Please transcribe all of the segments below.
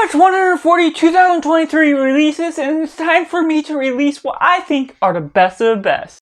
It's 140 2023 releases, and it's time for me to release what I think are the best of the best.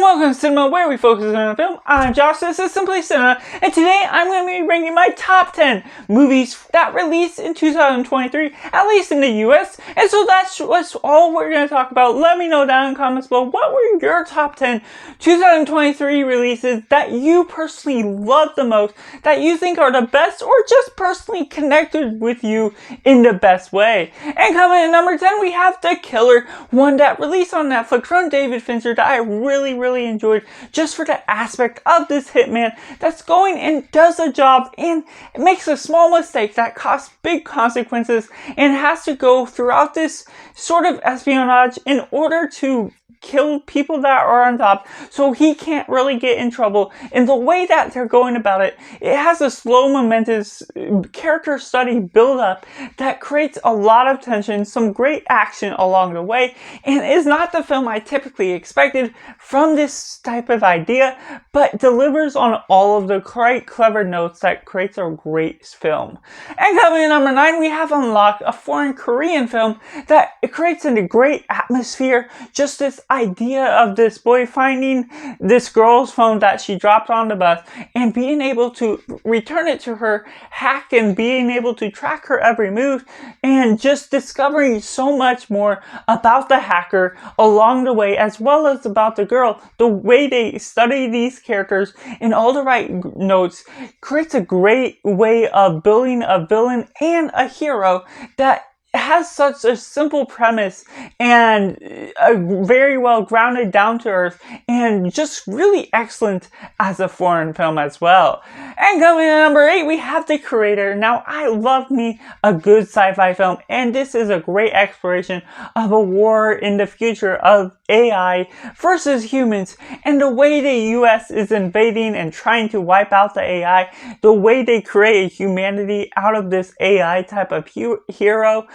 Welcome to Cinema, where we focus on film. I'm Josh, this is Simply Cinema, and today I'm going to be bringing my top 10 movies that released in 2023, at least in the US, and so that's all we're going to talk about. Let me know down in the comments below, what were your top 10 2023 releases that you personally love the most, that you think are the best, or just personally connected with you in the best way. And coming in number 10, we have The Killer, one that released on Netflix from David Fincher that I really enjoyed, just for the aspect of this hitman that's going and does a job and makes a small mistake that costs big consequences and has to go throughout this sort of espionage in order to kill people that are on top, so he can't really get in trouble. And the way that they're going about it, it has a slow, momentous character study build up that creates a lot of tension, some great action along the way, and is not the film I typically expected from this type of idea, but delivers on all of the quite clever notes that creates a great film. And coming in number 9, we have Unlocked, a foreign Korean film that creates a great atmosphere, just this idea of this boy finding this girl's phone that she dropped on the bus and being able to return it to her, hack, and being able to track her every move, and just discovering so much more about the hacker along the way, as well as about the girl. The way they study these characters in all the right notes creates a great way of building a villain and a hero that has such a simple premise and a very well grounded, down to earth, and just really excellent as a foreign film as well. And coming in at number 8, we have The Creator. Now, I love me a good sci-fi film, and this is a great exploration of a war in the future of AI versus humans, and the way the US is invading and trying to wipe out the AI, the way they create humanity out of this AI type of hero.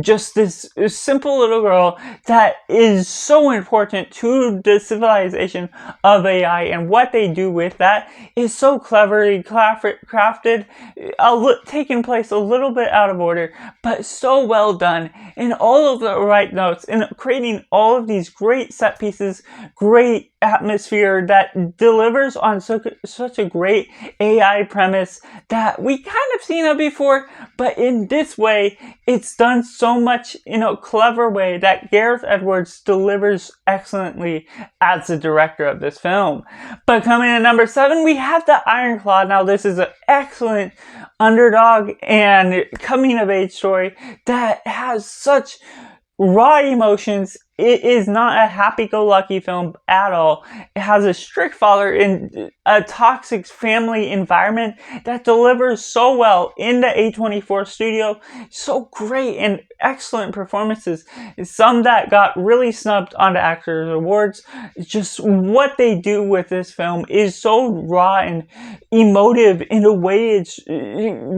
Just this simple little girl that is so important to the civilization of AI, and what they do with that is so cleverly crafted, taking place a little bit out of order, but so well done in all of the right notes, and creating all of these great set pieces, great atmosphere that delivers on such a great AI premise that we kind of seen it before, but in this way it's done so much in a clever way that Gareth Edwards delivers excellently as the director of this film. But coming in at number 7, we have The Ironclaw. Now, this is an excellent underdog and coming of age story that has such raw emotions. It is not a happy-go-lucky film at all. It has a strict father in a toxic family environment that delivers so well in the A24 studio. So great and excellent performances. Some that got really snubbed on the Actors Awards. Just what they do with this film is so raw and emotive in the way it's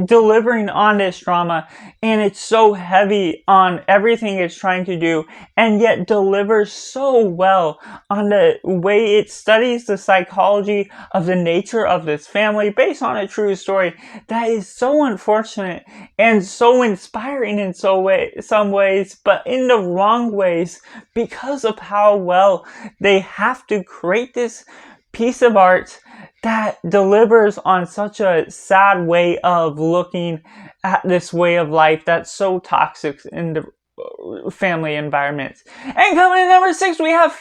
delivering on this drama. And it's so heavy on everything it's trying to do, and yet delivers so well on the way it studies the psychology of the nature of this family based on a true story that is so unfortunate and so inspiring in some ways, but in the wrong ways because of how well they have to create this piece of art that delivers on such a sad way of looking at this way of life that's so toxic in the family environments. And coming in at number 6, we have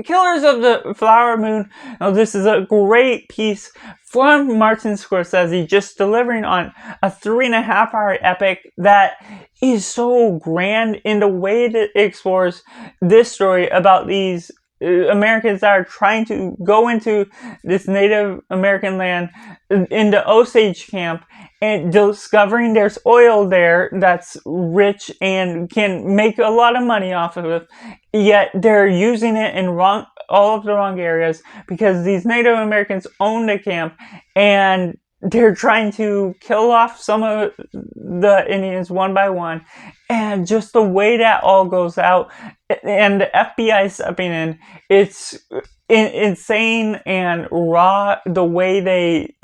Killers of the Flower Moon. Now, this is a great piece from Martin Scorsese, just delivering on a 3.5-hour epic that is so grand in the way that it explores this story about these Americans that are trying to go into this Native American land in the Osage camp, and discovering there's oil there that's rich and can make a lot of money off of it, yet they're using it in all of the wrong areas because these Native Americans own the camp, and they're trying to kill off some of the Indians one by one, and just the way that all goes out, and the FBI stepping in, it's insane and raw the way they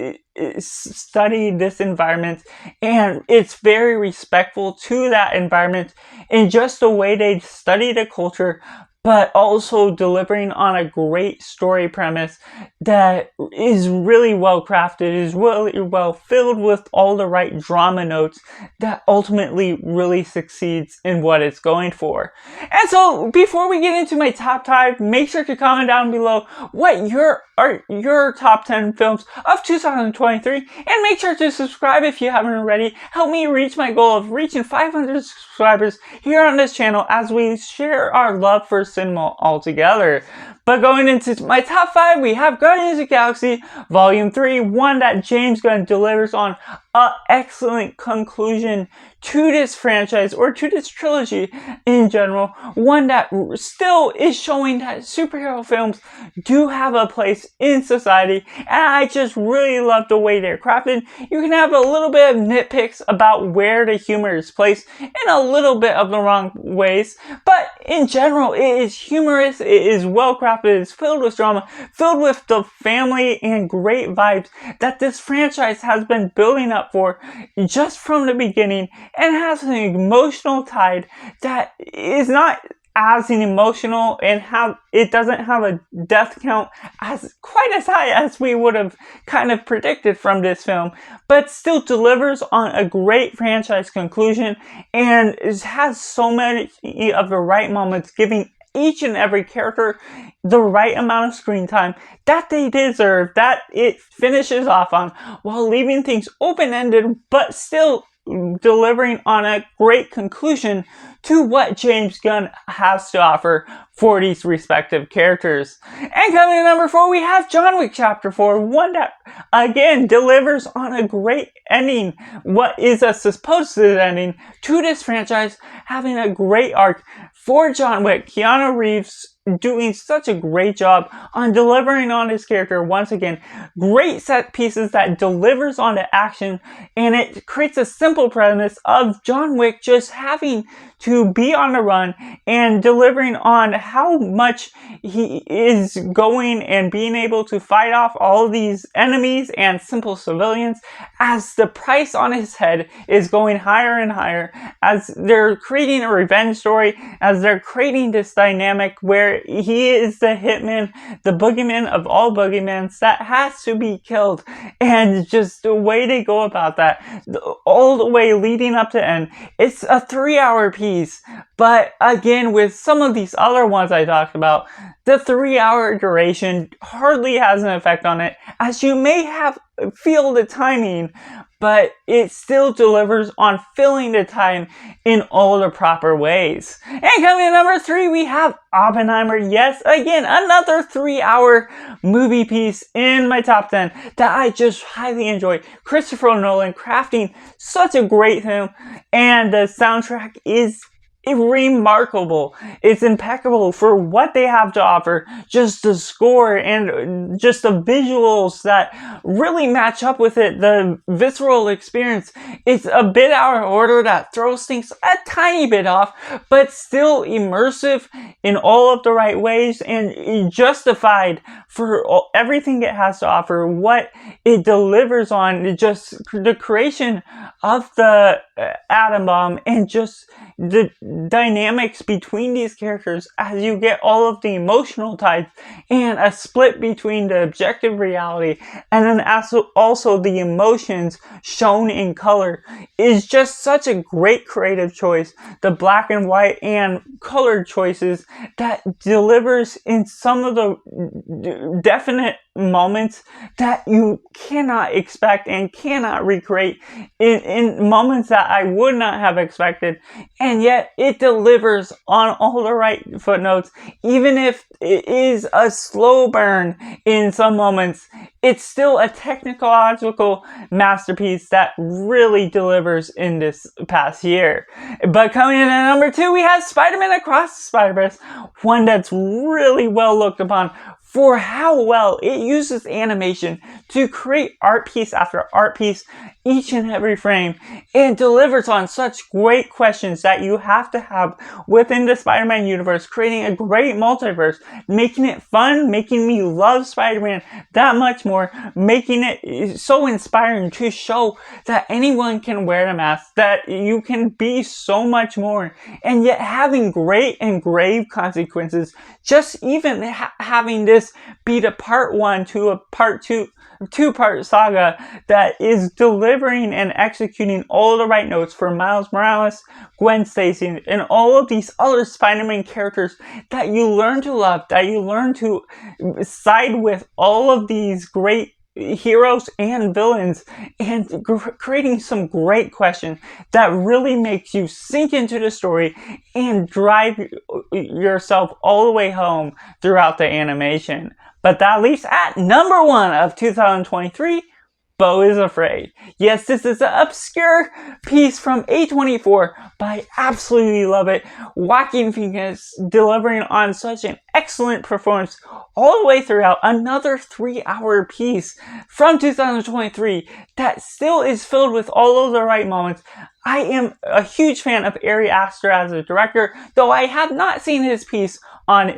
study this environment, and it's very respectful to that environment in just the way they study the culture, but also delivering on a great story premise that is really well crafted, is really well filled with all the right drama notes that ultimately really succeeds in what it's going for. And so before we get into my top 5, make sure to comment down below what are your top 10 films of 2023, and make sure to subscribe if you haven't already. Help me reach my goal of reaching 500 subscribers here on this channel as we share our love for cinema all together. But going into my top 5, we have Guardians of the Galaxy Volume 3, one that James Gunn delivers on an excellent conclusion to this franchise, or to this trilogy in general, one that still is showing that superhero films do have a place in society, and I just really love the way they're crafted. You can have a little bit of nitpicks about where the humor is placed in a little bit of the wrong ways, but in general it is humorous, it is well crafted, it's filled with drama, filled with the family and great vibes that this franchise has been building up for just from the beginning, and has an emotional tide that is not as emotional, and it doesn't have a death count as quite as high as we would have kind of predicted from this film, but still delivers on a great franchise conclusion, and it has so many of the right moments, giving each and every character the right amount of screen time that they deserve, that it finishes off on, while leaving things open-ended but still delivering on a great conclusion to what James Gunn has to offer for these respective characters. And coming in number 4, we have John Wick Chapter 4, one that again delivers on a great ending, what is a supposed ending to this franchise, having a great arc for John Wick. Keanu Reeves doing such a great job on delivering on his character once again. Great set pieces that delivers on the action, and it creates a simple premise of John Wick just having to be on the run and delivering on how much he is going and being able to fight off all of these enemies and simple civilians, as the price on his head is going higher and higher, as they're creating a revenge story, as they're creating this dynamic where he is the hitman, the boogeyman of all boogeymans that has to be killed, and just the way they go about that, all the way leading up to end. It's a 3-hour piece, but again, with some of these other ones I talked about, the 3-hour duration hardly has an effect on it, as you may feel the timing, but it still delivers on filling the time in all the proper ways. And coming in number 3, we have Oppenheimer. Yes, again, another 3-hour movie piece in my top 10 that I just highly enjoy. Christopher Nolan crafting such a great film, and the soundtrack is remarkable. It's impeccable for what they have to offer. Just the score and just the visuals that really match up with it, the visceral experience. It's a bit out of order that throws things a tiny bit off, but still immersive in all of the right ways and justified for everything it has to offer, what it delivers on, just the creation of the atom bomb, and just the dynamics between these characters as you get all of the emotional tides, and a split between the objective reality and then also the emotions shown in color is just such a great creative choice. The black and white and colored choices that delivers in some of the definite moments that you cannot expect and cannot recreate, in moments that I would not have expected, and yet it delivers on all the right footnotes. Even if it is a slow burn in some moments, it's still a technological masterpiece that really delivers in this past year. But coming in at number 2, we have Spider-Man Across the Spider-Verse, one that's really well looked upon for how well it uses animation to create art piece after art piece each and every frame, and delivers on such great questions that you have to have within the Spider-Man universe, creating a great multiverse, making it fun, making me love Spider-Man that much more, making it so inspiring to show that anyone can wear a mask, that you can be so much more, and yet having great and grave consequences. Just even having this be the part 1 to a part 2-part saga that is delivering and executing all the right notes for Miles Morales, Gwen Stacy, and all of these other Spider-Man characters that you learn to love, that you learn to side with all of these great heroes and villains, and creating some great questions that really makes you sink into the story and drive yourself all the way home throughout the animation. But that leaves at number 1 of 2023, Beau is Afraid. Yes, this is an obscure piece from A24, but I absolutely love it. Joaquin Phoenix delivering on such an excellent performance all the way throughout. Another 3-hour piece from 2023 that still is filled with all of the right moments. I am a huge fan of Ari Aster as a director, though I have not seen his piece on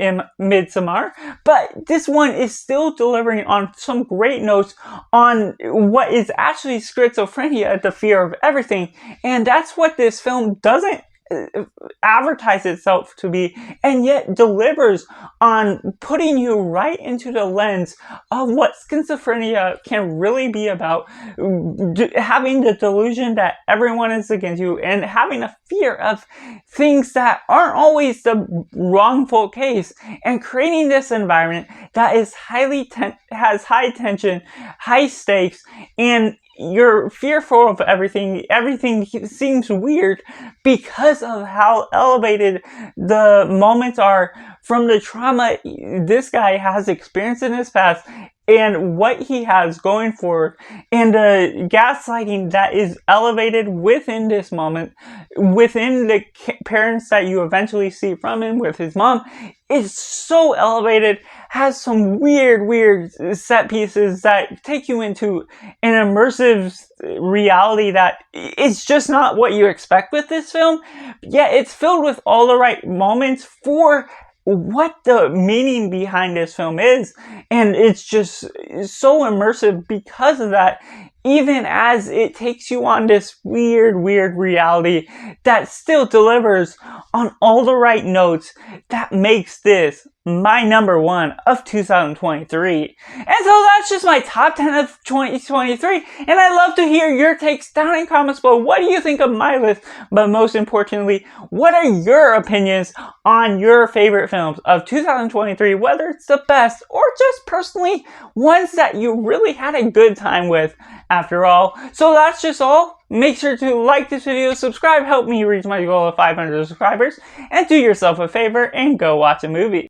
Midsommar, but this one is still delivering on some great notes on what is actually schizophrenia, the fear of everything, and that's what this film doesn't advertise itself to be, and yet delivers on putting you right into the lens of what schizophrenia can really be about, having the delusion that everyone is against you, and having a fear of things that aren't always the wrongful case, and creating this environment that is has high tension, high stakes, and you're fearful of everything. Everything seems weird because of how elevated the moments are from the trauma this guy has experienced in his past and what he has going forward, and the gaslighting that is elevated within this moment, within the parents that you eventually see from him with his mom, is so elevated, has some weird set pieces that take you into an immersive reality that is just not what you expect with this film. Yet it's filled with all the right moments for what the meaning behind this film is, and it's just so immersive because of that, even as it takes you on this weird reality that still delivers on all the right notes that makes this my number 1 of 2023. And so that's just my top 10 of 2023, and I'd love to hear your takes down in comments below. What do you think of my list? But most importantly, what are your opinions on your favorite films of 2023, whether it's the best or just personally ones that you really had a good time with after all? So that's just all. Make sure to like this video, subscribe, help me reach my goal of 500 subscribers, and do yourself a favor and go watch a movie.